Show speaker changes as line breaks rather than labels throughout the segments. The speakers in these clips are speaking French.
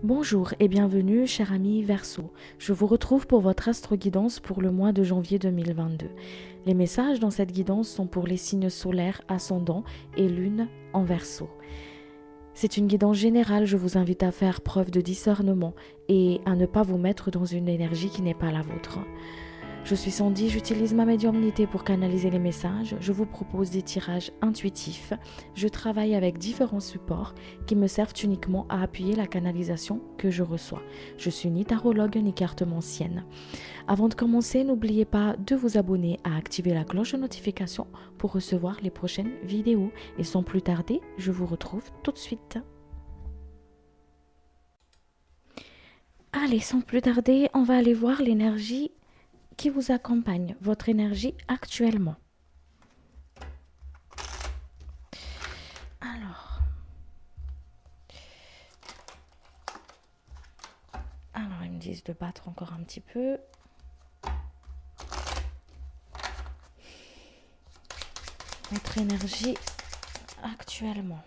Bonjour et bienvenue, cher ami Verseau. Je vous retrouve pour votre astro-guidance pour le mois de janvier 2022. Les messages dans cette guidance sont pour les signes solaires, ascendants et lune en Verseau. C'est une guidance générale, je vous invite à faire preuve de discernement et à ne pas vous mettre dans une énergie qui n'est pas la vôtre. Je suis Sandy, j'utilise ma médiumnité pour canaliser les messages, je vous propose des tirages intuitifs, je travaille avec différents supports qui me servent uniquement à appuyer la canalisation que je reçois. Je suis ni tarologue ni cartomancienne. Avant de commencer, n'oubliez pas de vous abonner, à activer la cloche de notification pour recevoir les prochaines vidéos. Et sans plus tarder, je vous retrouve tout de suite. Allez, sans plus tarder, on va aller voir l'énergie qui vous accompagne, votre énergie actuellement. Alors ils me disent de battre encore un petit peu. Votre énergie actuellement.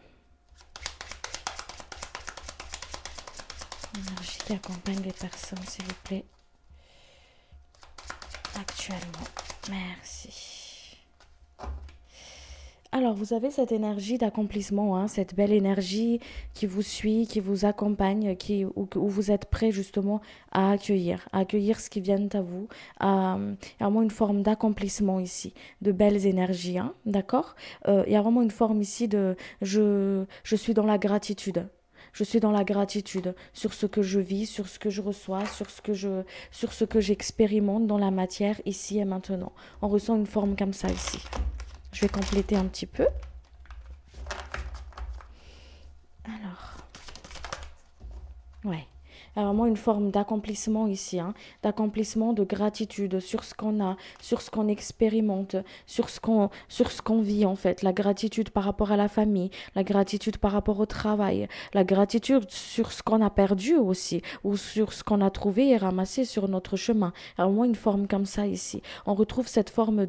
L'énergie qui accompagne les personnes, s'il vous plaît. Actuellement. Merci. Alors, vous avez cette énergie d'accomplissement, hein, cette belle énergie qui vous suit, qui vous accompagne, où vous êtes prêt justement à accueillir ce qui vient à vous, à vraiment une forme d'accomplissement ici, de belles énergies, hein, d'accord. Il y a vraiment une forme ici de je suis dans la gratitude. Je suis dans la gratitude sur ce que je vis, sur ce que je reçois, sur ce que j'expérimente dans la matière ici et maintenant. On ressent une forme comme ça ici. Je vais compléter un petit peu. Alors, ouais. Il y a vraiment une forme d'accomplissement ici, hein, d'accomplissement, de gratitude sur ce qu'on a, sur ce qu'on expérimente, sur ce qu'on vit en fait. La gratitude par rapport à la famille, la gratitude par rapport au travail, la gratitude sur ce qu'on a perdu aussi, ou sur ce qu'on a trouvé et ramassé sur notre chemin. Il y a vraiment une forme comme ça ici. On retrouve cette forme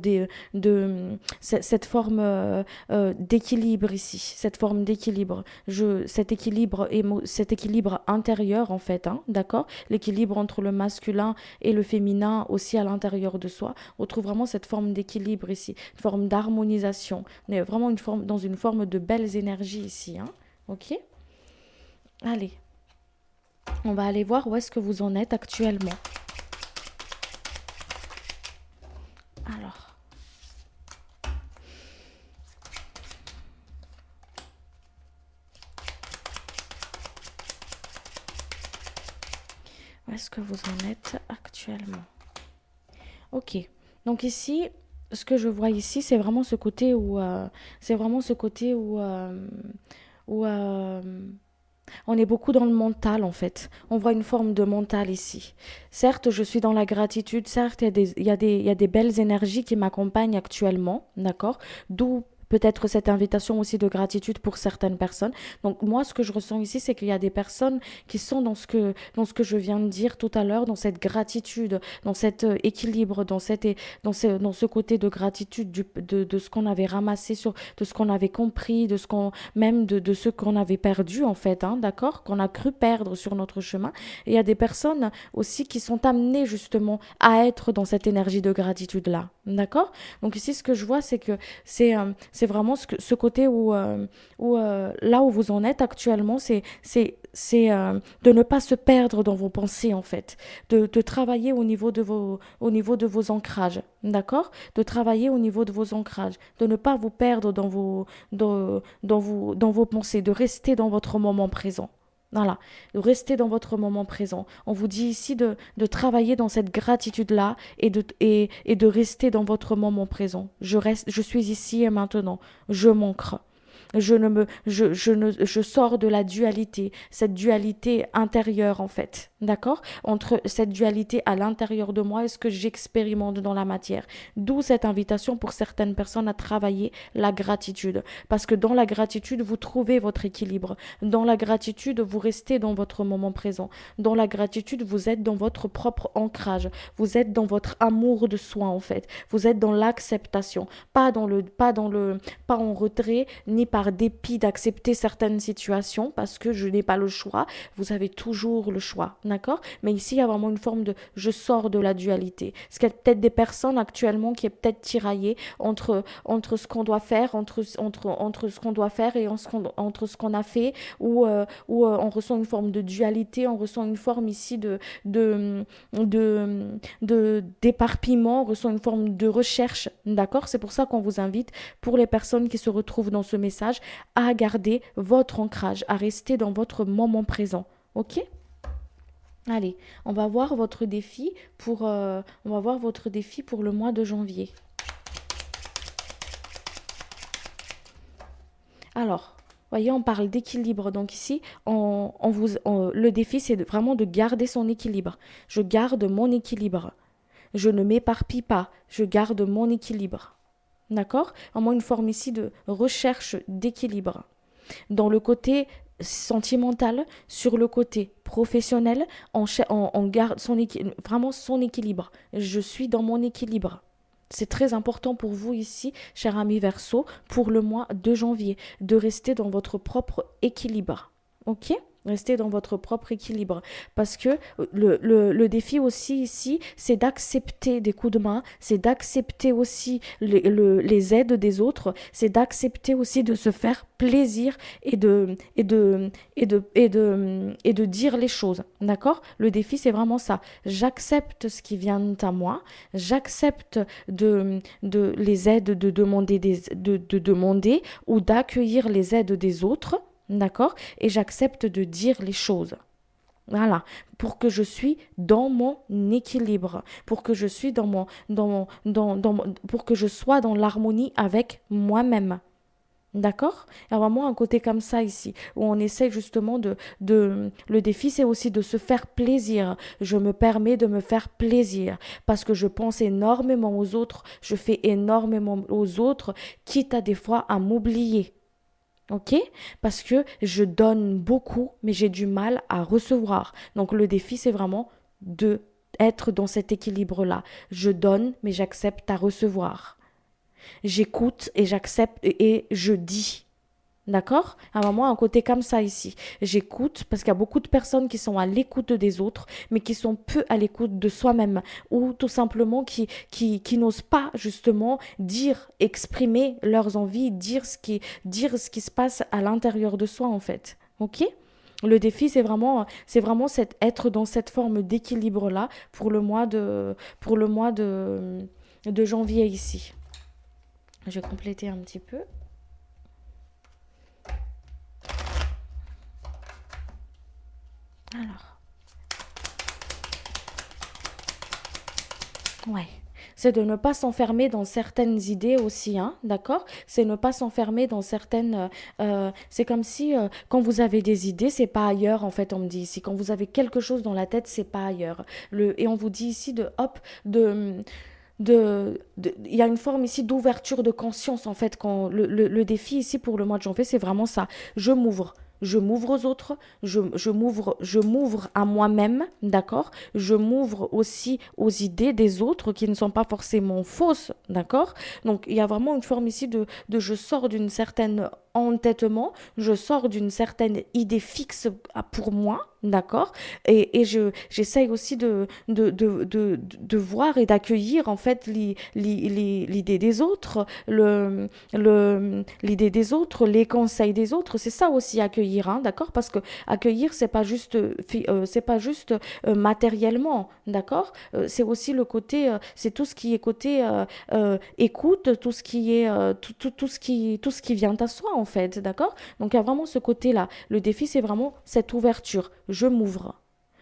cette forme d'équilibre ici, cette forme d'équilibre. Cet équilibre intérieur en fait, hein, d'accord, l'équilibre entre le masculin et le féminin aussi à l'intérieur de soi. On trouve vraiment cette forme d'équilibre ici, une forme d'harmonisation. On est vraiment dans une forme de belles énergies ici, hein. Ok. Allez, on va aller voir où est-ce que vous en êtes actuellement. Alors, où est-ce que vous en êtes actuellement? Ok, donc ici, ce que je vois ici, c'est vraiment ce côté où, où on est beaucoup dans le mental en fait. On voit une forme de mental ici. Certes, je suis dans la gratitude. Certes, il y a des belles énergies qui m'accompagnent actuellement, d'accord. D'où peut-être cette invitation aussi de gratitude pour certaines personnes. Donc moi, ce que je ressens ici, c'est qu'il y a des personnes qui sont dans ce que je viens de dire tout à l'heure, dans cette gratitude, dans cet équilibre, dans ce côté de gratitude de ce qu'on avait ramassé, de ce qu'on avait compris, de ce qu'on avait perdu en fait, hein, d'accord, qu'on a cru perdre sur notre chemin. Et il y a des personnes aussi qui sont amenées justement à être dans cette énergie de gratitude là, d'accord. Donc ici, ce que je vois, c'est que c'est vraiment ce côté là où vous en êtes actuellement, c'est de ne pas se perdre dans vos pensées en fait, de travailler au niveau de vos ancrages, d'accord, de travailler au niveau de vos ancrages, de ne pas vous perdre dans vos pensées, de rester dans votre moment présent. Voilà, de rester dans votre moment présent. On vous dit ici de travailler dans cette gratitude-là et de rester dans votre moment présent. Je suis ici et maintenant. Je m'ancre. Je sors de la dualité, cette dualité intérieure en fait, d'accord, entre cette dualité à l'intérieur de moi et ce que j'expérimente dans la matière. D'où cette invitation pour certaines personnes à travailler la gratitude, parce que dans la gratitude, vous trouvez votre équilibre. Dans la gratitude, vous restez dans votre moment présent. Dans la gratitude, vous êtes dans votre propre ancrage. Vous êtes dans votre amour de soi en fait. Vous êtes dans l'acceptation, pas en retrait, ni par dépit d'accepter certaines situations parce que je n'ai pas le choix. Vous avez toujours le choix, d'accord? Mais ici, il y a vraiment une forme de je sors de la dualité. Parce qu'il y a peut-être des personnes actuellement qui est peut-être tiraillées entre ce qu'on doit faire, entre ce qu'on doit faire et entre ce qu'on a fait, ou on ressent une forme de dualité, on ressent une forme ici de, d'éparpillement, on ressent une forme de recherche, d'accord? C'est pour ça qu'on vous invite, pour les personnes qui se retrouvent dans ce message, à garder votre ancrage, à rester dans votre moment présent, ok? Allez, on va voir votre défi pour le mois de janvier. Alors, voyez, on parle d'équilibre. Donc ici, le défi, c'est vraiment de garder son équilibre. Je garde mon équilibre. Je ne m'éparpille pas. Je garde mon équilibre. D'accord? Vraiment une forme ici de recherche d'équilibre. Dans le côté sentimental, sur le côté professionnel, on garde vraiment son équilibre. Je suis dans mon équilibre. C'est très important pour vous ici, cher ami Verseau, pour le mois de janvier, de rester dans votre propre équilibre. Ok? Restez dans votre propre équilibre. Parce que le défi aussi ici, c'est d'accepter des coups de main, c'est d'accepter aussi les aides des autres, c'est d'accepter aussi de se faire plaisir et de dire les choses. D'accord? Le défi, c'est vraiment ça. J'accepte ce qui vient à moi, j'accepte les aides de demander ou d'accueillir les aides des autres. D'accord? Et j'accepte de dire les choses. Voilà, pour que je suis dans mon équilibre, pour que je suis pour que je sois dans l'harmonie avec moi-même. D'accord? Il y a vraiment un côté comme ça ici, où on essaie justement le défi, c'est aussi de se faire plaisir. Je me permets de me faire plaisir, parce que je pense énormément aux autres, je fais énormément aux autres, quitte à des fois à m'oublier. Ok? Parce que je donne beaucoup, mais j'ai du mal à recevoir. Donc le défi, c'est vraiment de être dans cet équilibre-là. Je donne, mais j'accepte à recevoir. J'écoute et j'accepte et je dis. D'accord? À un moment, un côté comme ça ici. J'écoute parce qu'il y a beaucoup de personnes qui sont à l'écoute des autres, mais qui sont peu à l'écoute de soi-même, ou tout simplement qui n'osent pas justement dire, exprimer leurs envies, dire ce qui se passe à l'intérieur de soi en fait. Ok? Le défi, c'est vraiment être dans cette forme d'équilibre-là pour le mois de janvier ici. Je vais compléter un petit peu. Alors, ouais. C'est de ne pas s'enfermer dans certaines idées aussi, hein, d'accord? C'est ne pas s'enfermer dans certaines. C'est comme si quand vous avez des idées, c'est pas ailleurs, en fait, on me dit ici. Quand vous avez quelque chose dans la tête, c'est pas ailleurs. Et on vous dit ici il y a une forme ici d'ouverture de conscience en fait quand le défi ici pour le mois de janvier c'est vraiment ça. Je m'ouvre aux autres, je m'ouvre à moi-même, d'accord? Je m'ouvre aussi aux idées des autres qui ne sont pas forcément fausses, d'accord? Donc il y a vraiment une forme ici de je sors d'une certaine entêtement, je sors d'une certaine idée fixe pour moi, d'accord? Et j'essaye aussi de voir et d'accueillir en fait l'idée des autres, l'idée des autres, les conseils des autres. C'est ça aussi accueillir, hein, d'accord? Parce que accueillir, c'est pas juste matériellement, d'accord? C'est aussi le côté, c'est tout ce qui est côté écoute, tout ce qui est tout ce qui vient à soi en fait, d'accord? Donc il y a vraiment ce côté-là. Le défi, c'est vraiment cette ouverture. Je m'ouvre.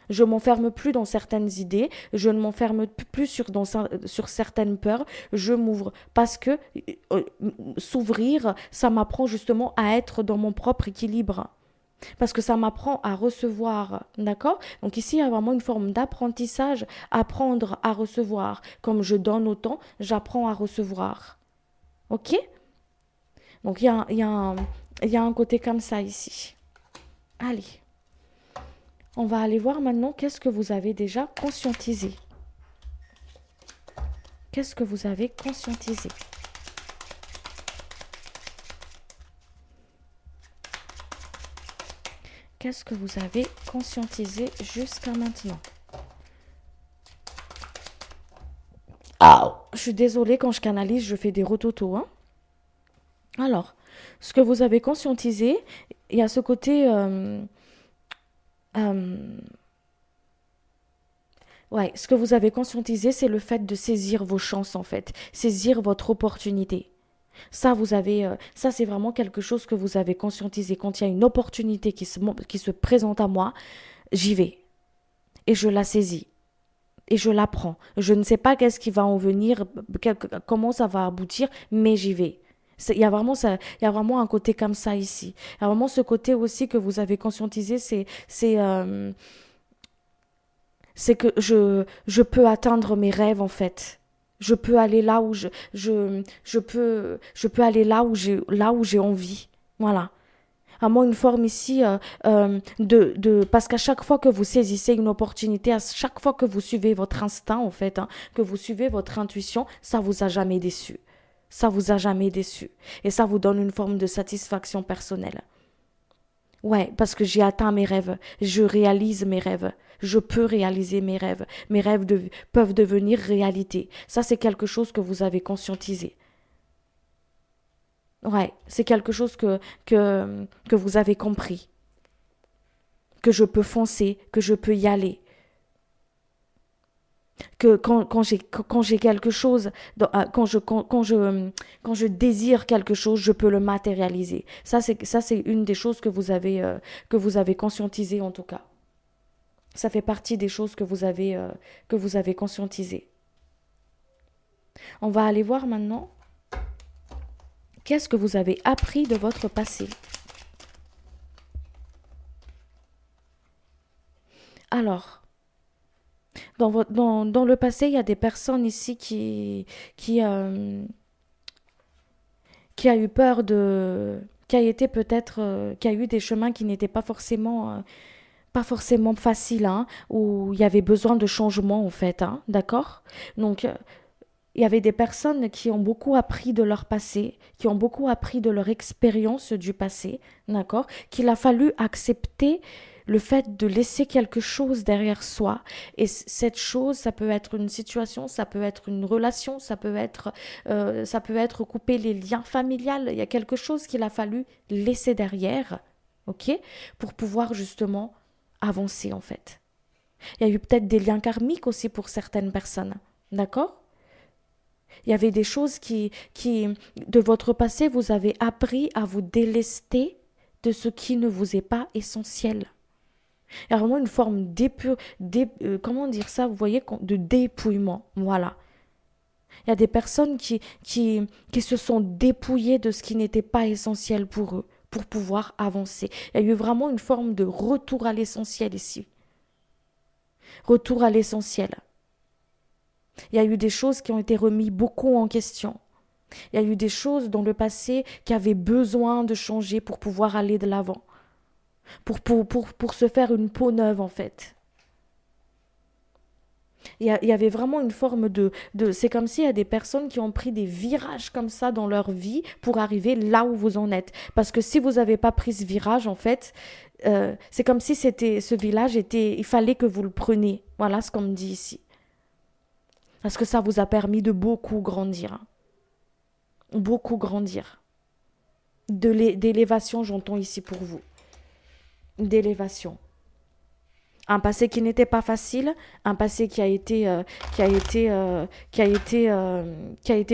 Je m'enferme plus dans certaines idées, je ne m'enferme plus sur certaines peurs, je m'ouvre parce que euh, s'ouvrir, ça m'apprend justement à être dans mon propre équilibre. Parce que ça m'apprend à recevoir, d'accord? Donc ici, il y a vraiment une forme d'apprentissage, apprendre à recevoir. Comme je donne autant, j'apprends à recevoir. Ok? Donc il y a un côté comme ça ici. Allez, on va aller voir maintenant qu'est-ce que vous avez déjà conscientisé. Qu'est-ce que vous avez conscientisé? Qu'est-ce que vous avez conscientisé jusqu'à maintenant? Je suis désolée, quand je canalise, je fais des rototos, hein. Alors, ce que vous avez conscientisé, il y a ce côté... euh, ouais, ce que vous avez conscientisé, c'est le fait de saisir vos chances, en fait. Saisir votre opportunité. Ça, ça, c'est vraiment quelque chose que vous avez conscientisé. Quand il y a une opportunité qui se présente à moi, j'y vais. Et je la saisis. Et je la prends. Je ne sais pas qu'est-ce qui va en venir, comment ça va aboutir, mais j'y vais. Il y a vraiment ça, il y a vraiment un côté comme ça ici. Il y a vraiment ce côté aussi que vous avez conscientisé, c'est que je peux atteindre mes rêves en fait. Je peux aller là où je peux aller là où j'ai envie. Voilà. Vraiment une forme ici parce qu'à chaque fois que vous saisissez une opportunité, à chaque fois que vous suivez votre instinct en fait, hein, que vous suivez votre intuition, ça vous a jamais déçu. Ça vous a jamais déçu. Et ça vous donne une forme de satisfaction personnelle. Ouais, parce que j'ai atteint mes rêves, je réalise mes rêves, je peux réaliser mes rêves, peuvent devenir réalité. Ça, c'est quelque chose que vous avez conscientisé. Ouais, c'est quelque chose que vous avez compris, que je peux foncer, que je peux y aller, que quand j'ai quelque chose, quand je désire quelque chose, je peux le matérialiser. Ça, c'est une des choses que vous avez conscientisé en tout cas. Ça fait partie des choses que vous avez conscientisées. On va aller voir maintenant qu'est-ce que vous avez appris de votre passé. Alors, dans le passé, il y a des personnes ici qui, euh, qui a eu peur qui a été peut-être, qui a eu des chemins qui n'étaient pas forcément faciles, hein, où il y avait besoin de changement en fait, hein, d'accord? Donc, il y avait des personnes qui ont beaucoup appris de leur passé, qui ont beaucoup appris de leur expérience du passé, d'accord? Qu'il a fallu accepter le fait de laisser quelque chose derrière soi. Et cette chose, ça peut être une situation, ça peut être une relation, ça peut être couper les liens familiales. Il y a quelque chose qu'il a fallu laisser derrière, ok? Pour pouvoir justement avancer en fait. Il y a eu peut-être des liens karmiques aussi pour certaines personnes, d'accord? Il y avait des choses de votre passé, vous avez appris à vous délester de ce qui ne vous est pas essentiel. Il y a vraiment une forme comment dire ça, vous voyez, de dépouillement. Voilà. Il y a des personnes qui se sont dépouillées de ce qui n'était pas essentiel pour eux, pour pouvoir avancer. Il y a eu vraiment une forme de retour à l'essentiel ici. Retour à l'essentiel. Il y a eu des choses qui ont été remises beaucoup en question. Il y a eu des choses dans le passé qui avaient besoin de changer pour pouvoir aller de l'avant. Pour se faire une peau neuve, en fait. Il y avait vraiment une forme c'est comme s'il y a des personnes qui ont pris des virages comme ça dans leur vie pour arriver là où vous en êtes. Parce que si vous n'avez pas pris ce virage, en fait, c'est comme si il fallait que vous le preniez. Voilà ce qu'on me dit ici. Parce que ça vous a permis de beaucoup grandir. Hein. Beaucoup grandir. D'élévation, j'entends ici pour vous. D'élévation. Un passé qui n'était pas facile, un passé qui a été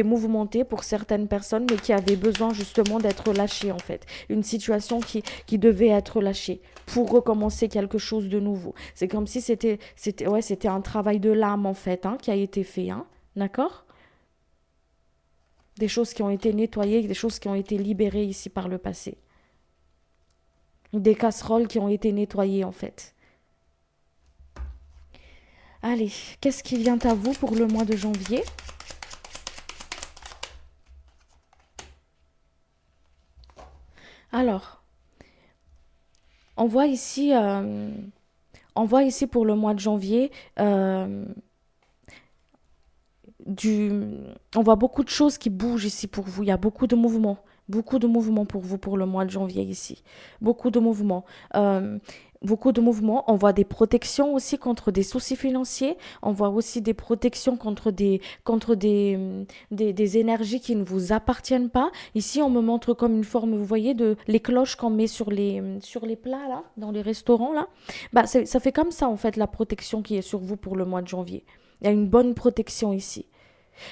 mouvementé pour certaines personnes, mais qui avait besoin justement d'être lâché en fait. Une situation qui devait être lâchée pour recommencer quelque chose de nouveau. C'est comme si c'était un travail de l'âme en fait, hein, qui a été fait, hein, d'accord? Des choses qui ont été nettoyées, des choses qui ont été libérées ici par le passé. Des casseroles qui ont été nettoyées en fait. Allez, qu'est-ce qui vient à vous pour le mois de janvier? Alors, on voit ici, euh, on voit ici pour le mois de janvier, du, on voit beaucoup de choses qui bougent ici pour vous. Il y a beaucoup de mouvements, Beaucoup de mouvements pour vous pour le mois de janvier ici. Beaucoup de mouvements. Euh, Beaucoup de mouvements. On voit des protections aussi contre des soucis financiers. On voit aussi des protections contre des énergies qui ne vous appartiennent pas. Ici, on me montre comme une forme, vous voyez, de les cloches qu'on met sur les plats, là, dans les restaurants, là. Bah, ça fait comme ça, en fait, la protection qui est sur vous pour le mois de janvier. Il y a une bonne protection ici.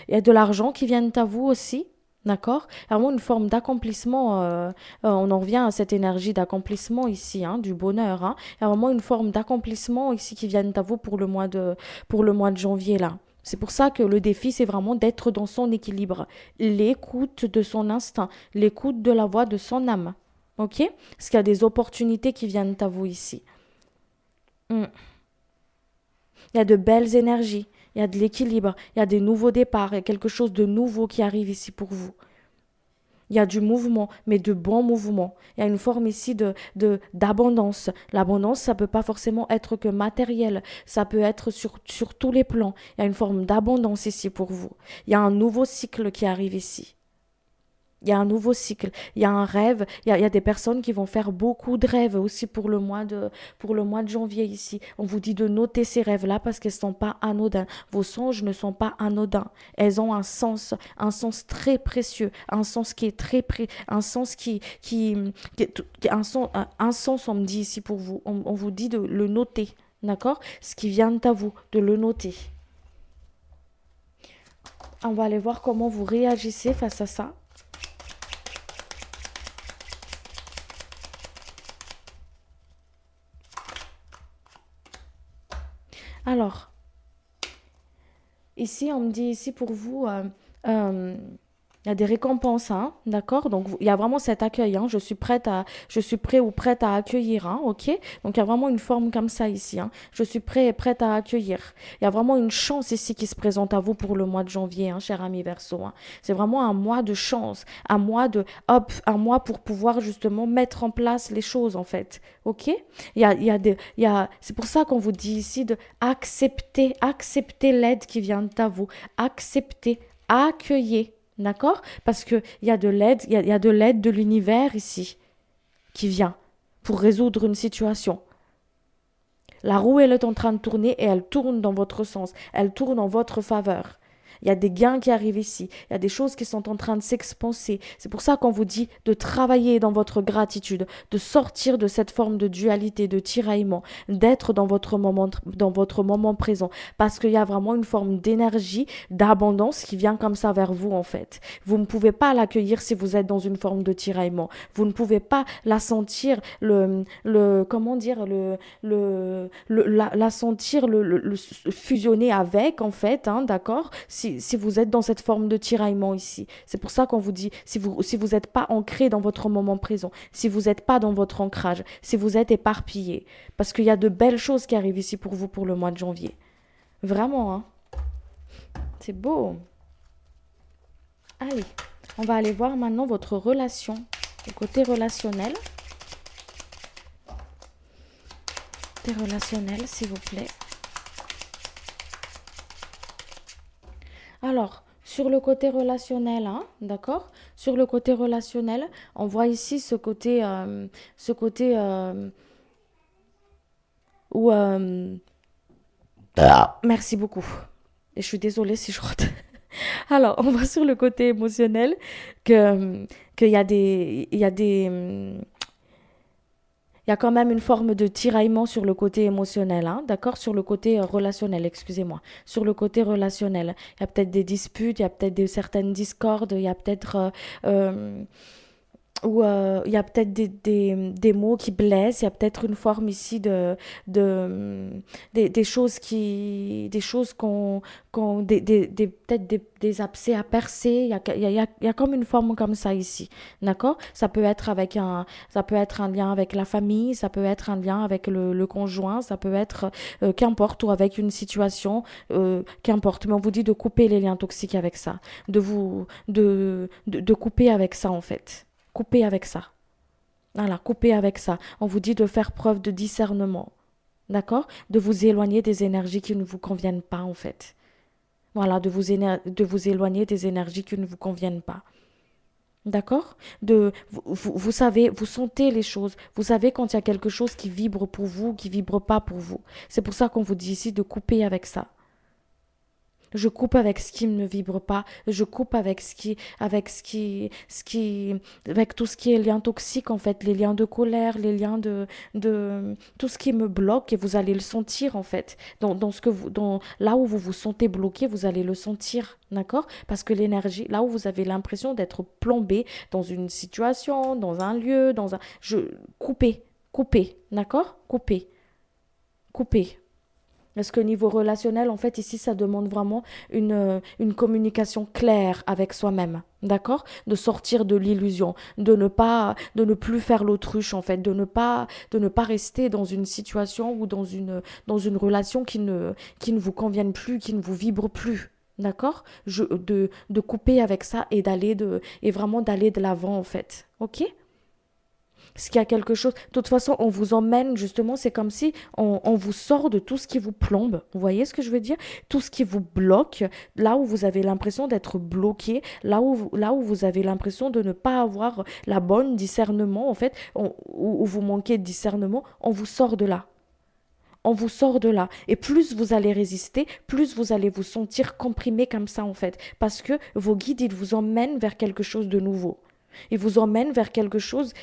Il y a de l'argent qui vient à vous aussi. D'accord? Vraiment une forme d'accomplissement. On en revient à cette énergie d'accomplissement ici, hein, du bonheur. Hein. Il y a vraiment une forme d'accomplissement ici qui vient à vous pour le mois de janvier là. C'est pour ça que le défi, c'est vraiment d'être dans son équilibre, l'écoute de son instinct, l'écoute de la voix de son âme. Ok? Parce qu'il y a des opportunités qui viennent à vous ici. Hmm. Il y a de belles énergies, il y a de l'équilibre, il y a des nouveaux départs, il y a quelque chose de nouveau qui arrive ici pour vous. Il y a du mouvement, mais de bons mouvements. Il y a une forme ici d'abondance. L'abondance, ça peut pas forcément être que matériel. Ça peut être sur tous les plans. Il y a une forme d'abondance ici pour vous. Il y a un nouveau cycle qui arrive ici. Il y a un nouveau cycle, il y a un rêve, il y a des personnes qui vont faire beaucoup de rêves aussi pour le mois de janvier ici. On vous dit de noter ces rêves-là parce qu'elles ne sont pas anodins. Vos songes ne sont pas anodins. Elles ont un sens très précieux, un sens qui est un sens un sens on me dit ici pour vous. On vous dit de le noter, d'accord? Ce qui vient à vous, de le noter. On va aller voir comment vous réagissez face à ça. Alors, ici, on me dit ici pour vous, euh, il y a des récompenses, hein, d'accord? Donc, il y a vraiment cet accueil, hein, je suis prêt ou prête à accueillir, hein, ok? Donc, il y a vraiment une forme comme ça ici, hein. Je suis prêt et prête à accueillir. Il y a vraiment une chance ici qui se présente à vous pour le mois de janvier, hein, cher ami Verseau, hein. C'est vraiment un mois de chance, un mois pour pouvoir justement mettre en place les choses, en fait, ok? C'est pour ça qu'on vous dit ici de accepter l'aide qui vient à vous, accepter, accueillir. D'accord? Parce qu'il y a de l'aide, il y a de l'aide de l'univers ici qui vient pour résoudre une situation. La roue, elle est en train de tourner et elle tourne dans votre sens. Elle tourne en votre faveur. Il y a des gains qui arrivent ici. Il y a des choses qui sont en train de s'expanser. C'est pour ça qu'on vous dit de travailler dans votre gratitude, de sortir de cette forme de dualité, de tiraillement, d'être dans votre moment présent. Parce qu'il y a vraiment une forme d'énergie, d'abondance qui vient comme ça vers vous, en fait. Vous ne pouvez pas l'accueillir si vous êtes dans une forme de tiraillement. Vous ne pouvez pas la sentir, comment dire, la sentir, fusionner avec, en fait, hein, d'accord? Si vous êtes dans cette forme de tiraillement ici. C'est pour ça qu'on vous dit, si vous n'êtes pas ancré dans votre moment présent, si vous n'êtes pas dans votre ancrage, si vous êtes éparpillé, parce qu'il y a de belles choses qui arrivent ici pour vous pour le mois de janvier. Vraiment, hein. C'est beau. Allez, on va aller voir maintenant votre relation, le côté relationnel. Côté relationnel, s'il vous plaît. Alors, sur le côté relationnel, hein, d'accord? Sur le côté relationnel, on voit ici ce côté où... merci beaucoup. Et je suis désolée si je rote. Alors, on voit sur le côté émotionnel que qu'il y a il y a quand même une forme de tiraillement sur le côté émotionnel, hein, d'accord? Sur le côté relationnel, excusez-moi. Sur le côté relationnel, il y a peut-être des disputes, il y a peut-être certaines discordes, il y a peut-être ou il y a peut-être des mots qui blessent, il y a peut-être une forme ici de des choses peut-être des abcès à percer, il y a comme une forme comme ça ici, d'accord? Ça peut être un lien avec la famille, ça peut être un lien avec le conjoint, ça peut être qu'importe, ou avec une situation, qu'importe, mais on vous dit de couper les liens toxiques avec ça, de couper avec ça en fait. Coupez avec ça. Voilà, coupez avec ça. On vous dit de faire preuve de discernement. D'accord? De vous éloigner des énergies qui ne vous conviennent pas, en fait. Voilà, de vous éloigner des énergies qui ne vous conviennent pas. D'accord? Vous savez, vous sentez les choses. Vous savez quand il y a quelque chose qui vibre pour vous, qui vibre pas pour vous. C'est pour ça qu'on vous dit ici de couper avec ça. Je coupe avec ce qui ne vibre pas. Je coupe avec tout ce qui est lien toxique en fait, les liens de colère, les liens tout ce qui me bloque et vous allez le sentir en fait. Dans ce que là où vous vous sentez bloqué, vous allez le sentir, d'accord? Parce que l'énergie, là où vous avez l'impression d'être plombé dans une situation, dans un lieu, coupez, coupez, d'accord? Coupez, coupez. Parce que niveau relationnel, en fait, ici, ça demande vraiment une communication claire avec soi-même. D'accord? De sortir de l'illusion, de ne plus faire l'autruche, en fait, de ne pas rester dans une situation ou dans une relation qui ne vous convienne plus, qui ne vous vibre plus. D'accord? De couper avec ça et vraiment d'aller de l'avant, en fait. Ok? Parce qu'il y a quelque chose. De toute façon, on vous emmène justement, c'est comme si on vous sort de tout ce qui vous plombe. Vous voyez ce que je veux dire? Tout ce qui vous bloque, là où vous avez l'impression d'être bloqué, là où vous avez l'impression de ne pas avoir la bonne discernement, en fait, où vous manquez de discernement, on vous sort de là. On vous sort de là. Et plus vous allez résister, plus vous allez vous sentir comprimé comme ça, en fait. Parce que vos guides, ils vous emmènent vers quelque chose de nouveau. Ils vous emmènent vers quelque chose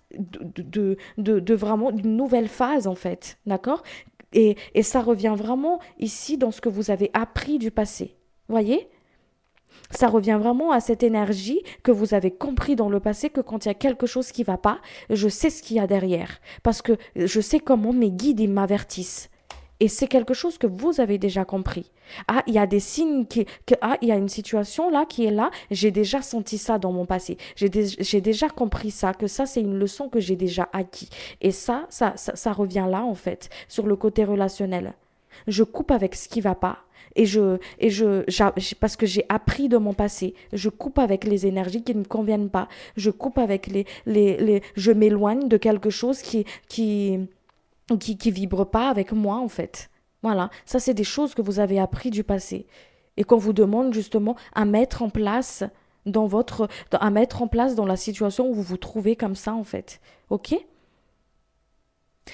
de vraiment d'une nouvelle phase, en fait. D'accord? Et ça revient vraiment ici dans ce que vous avez appris du passé. Voyez? Ça revient vraiment à cette énergie que vous avez compris dans le passé que quand il y a quelque chose qui va pas, je sais ce qu'il y a derrière. Parce que je sais comment mes guides ils m'avertissent. Et c'est quelque chose que vous avez déjà compris. Ah, il y a des signes il y a une situation là qui est là. J'ai déjà senti ça dans mon passé. J'ai déjà compris ça, que ça c'est une leçon que j'ai déjà acquis. Et ça revient là en fait, sur le côté relationnel. Je coupe avec ce qui va pas. Parce que j'ai appris de mon passé, je coupe avec les énergies qui ne me conviennent pas. Je coupe avec je m'éloigne de quelque chose qui vibre pas avec moi en fait. Voilà, ça c'est des choses que vous avez appris du passé et qu'on vous demande justement à mettre en place à mettre en place dans la situation où vous vous trouvez comme ça en fait. OK?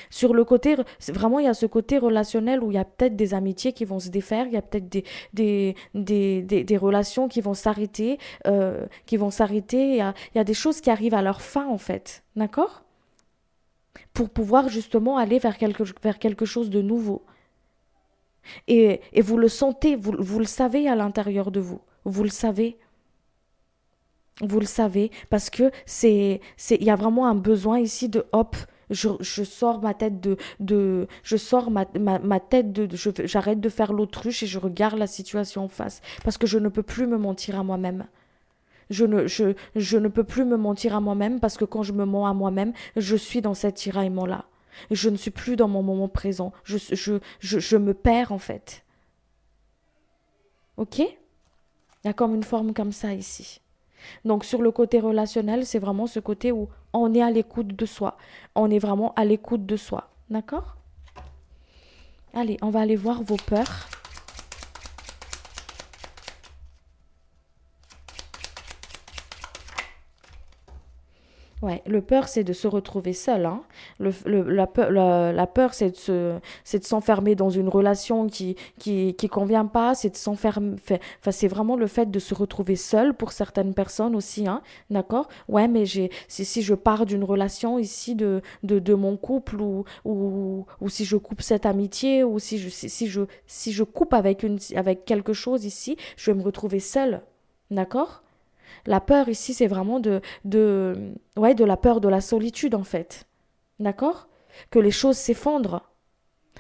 Sur le côté, vraiment, il y a ce côté relationnel où il y a peut-être des amitiés qui vont se défaire, il y a peut-être des relations qui vont s'arrêter, il y a des choses qui arrivent à leur fin, en fait. D'accord? Pour pouvoir justement aller vers quelque chose de nouveau. Et vous le sentez, vous le savez à l'intérieur de vous. Vous le savez. Vous le savez, parce que il y a vraiment un besoin ici de hop, je sors ma tête je sors ma tête j'arrête de faire l'autruche et je regarde la situation en face, parce que je ne peux plus me mentir à moi-même. Je ne peux plus me mentir à moi-même parce que quand je me mens à moi-même, je suis dans cet tiraillement-là. Je ne suis plus dans mon moment présent. Je me perds en fait. Ok? Il y a comme une forme comme ça ici. Donc sur le côté relationnel, c'est vraiment ce côté où on est à l'écoute de soi. On est vraiment à l'écoute de soi. D'accord? Allez, on va aller voir vos peurs. Ouais, le peur, c'est de se retrouver seul, hein. La peur, c'est de s'enfermer dans une relation qui convient pas, c'est de s'enfermer, enfin, c'est vraiment le fait de se retrouver seul pour certaines personnes aussi, hein. D'accord? Ouais, mais si je pars d'une relation ici de mon couple ou si je coupe cette amitié ou si je coupe avec quelque chose ici, je vais me retrouver seule. D'accord? La peur ici, c'est vraiment ouais, de la peur de la solitude en fait. D'accord? Que les choses s'effondrent.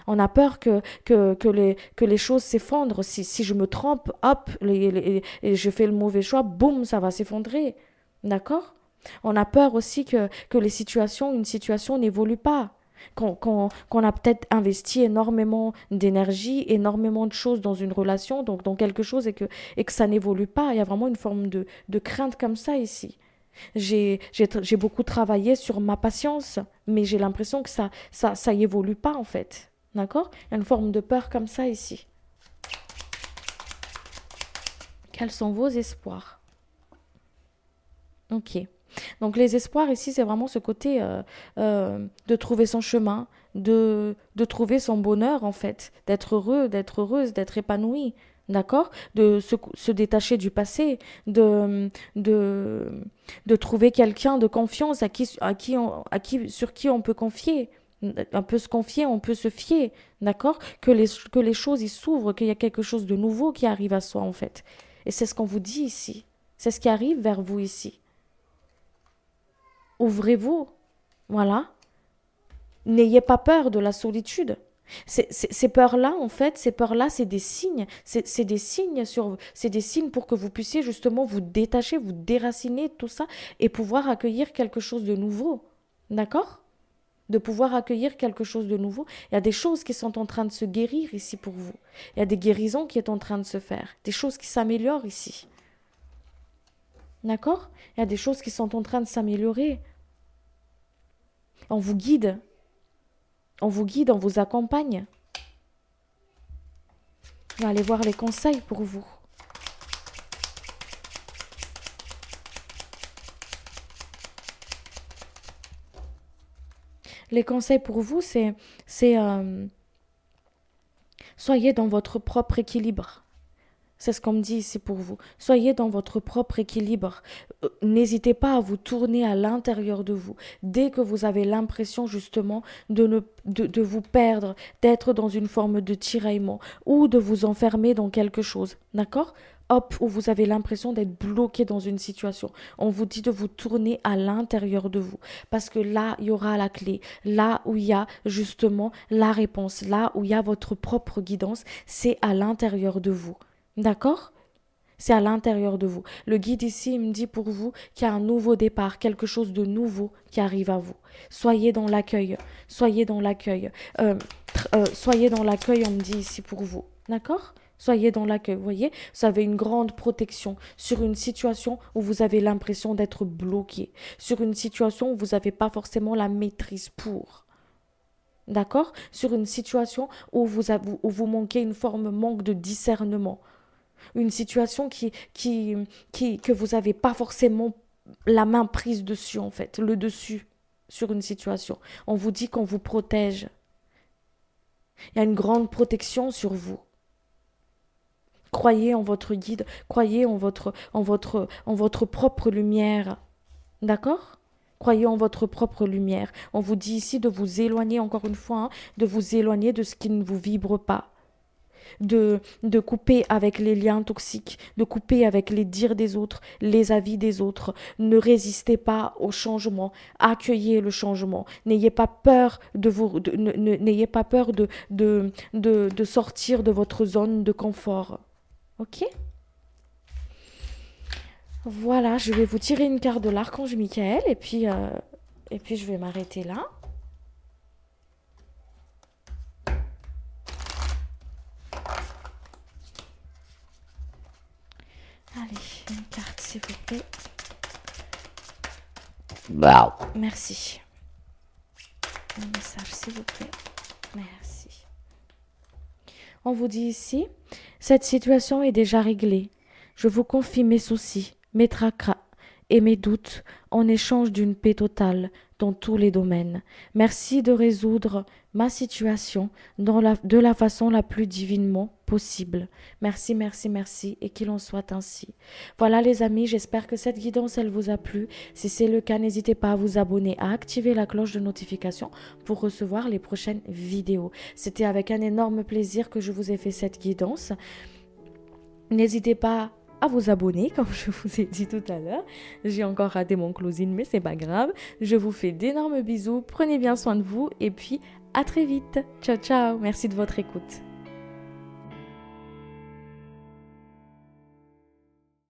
On a peur que les choses s'effondrent. Si je me trompe, hop, et je fais le mauvais choix, boum, ça va s'effondrer. D'accord? On a peur aussi que une situation n'évolue pas. Qu'on a peut-être investi énormément d'énergie, énormément de choses dans une relation, donc dans quelque chose, et que ça n'évolue pas. Il y a vraiment une forme de crainte comme ça ici. J'ai beaucoup travaillé sur ma patience, mais j'ai l'impression que ça y évolue pas en fait. D'accord? Il y a une forme de peur comme ça ici. Quels sont vos espoirs? Ok. Donc les espoirs ici, c'est vraiment ce côté de trouver son chemin, de trouver son bonheur en fait, d'être heureux, d'être heureuse, d'être épanoui, d'accord? De se détacher du passé, de, de trouver quelqu'un de confiance sur qui on peut confier. On peut se confier, on peut se fier, d'accord? Que les choses y s'ouvrent, qu'il y a quelque chose de nouveau qui arrive à soi en fait. Et c'est ce qu'on vous dit ici. C'est ce qui arrive vers vous ici. Ouvrez-vous, voilà. N'ayez pas peur de la solitude. Ces peurs-là, en fait, ces peurs-là, c'est des signes. C'est des signes pour que vous puissiez justement vous détacher, vous déraciner de tout ça et pouvoir accueillir quelque chose de nouveau. D'accord? De pouvoir accueillir quelque chose de nouveau. Il y a des choses qui sont en train de se guérir ici pour vous. Il y a des guérisons qui sont en train de se faire. Des choses qui s'améliorent ici. D'accord? Il y a des choses qui sont en train de s'améliorer. On vous guide. On vous guide, on vous accompagne. On va aller voir les conseils pour vous. Les conseils pour vous, c'est soyez dans votre propre équilibre. C'est ce qu'on me dit ici pour vous. Soyez dans votre propre équilibre. N'hésitez pas à vous tourner à l'intérieur de vous. Dès que vous avez l'impression justement de vous perdre, d'être dans une forme de tiraillement ou de vous enfermer dans quelque chose. D'accord? Hop, où vous avez l'impression d'être bloqué dans une situation. On vous dit de vous tourner à l'intérieur de vous. Parce que là, il y aura la clé. Là où il y a justement la réponse. Là où il y a votre propre guidance, c'est à l'intérieur de vous. D'accord? C'est à l'intérieur de vous. Le guide ici, il me dit pour vous qu'il y a un nouveau départ, quelque chose de nouveau qui arrive à vous. Soyez dans l'accueil. Soyez dans l'accueil. Soyez dans l'accueil, on me dit ici pour vous. D'accord? Soyez dans l'accueil. Vous voyez, vous avez une grande protection sur une situation où vous avez l'impression d'être bloqué. Sur une situation où vous n'avez pas forcément la maîtrise pour. D'accord? Sur une situation où vous manquez une forme, manque de discernement. Une situation que vous n'avez pas forcément la main prise dessus, en fait, le dessus sur une situation. On vous dit qu'on vous protège. Il y a une grande protection sur vous. Croyez en votre guide, croyez en votre propre lumière. D'accord? Croyez en votre propre lumière. On vous dit ici de vous éloigner, encore une fois, hein, de vous éloigner de ce qui ne vous vibre pas. De couper avec les liens toxiques, de couper avec les dires des autres, les avis des autres. Ne résistez pas au changement, accueillez le changement. N'ayez pas peur n'ayez pas peur de sortir de votre zone de confort. Ok? Voilà, je vais vous tirer une carte de l'archange Michael et puis je vais m'arrêter là. Allez, une carte s'il vous plaît. Wow. Merci. Un message s'il vous plaît. Merci. On vous dit ici, cette situation est déjà réglée. Je vous confie mes soucis, mes tracas et mes doutes en échange d'une paix totale dans tous les domaines. Merci de résoudre ma situation de la façon la plus divinement possible. Merci, merci, merci et qu'il en soit ainsi. Voilà les amis, j'espère que cette guidance elle vous a plu. Si c'est le cas, n'hésitez pas à vous abonner, à activer la cloche de notification pour recevoir les prochaines vidéos. C'était avec un énorme plaisir que je vous ai fait cette guidance. N'hésitez pas à vous abonner, comme je vous ai dit tout à l'heure. J'ai encore raté mon closing, mais c'est pas grave. Je vous fais d'énormes bisous. Prenez bien soin de vous et puis à très vite. Ciao, ciao. Merci de votre écoute.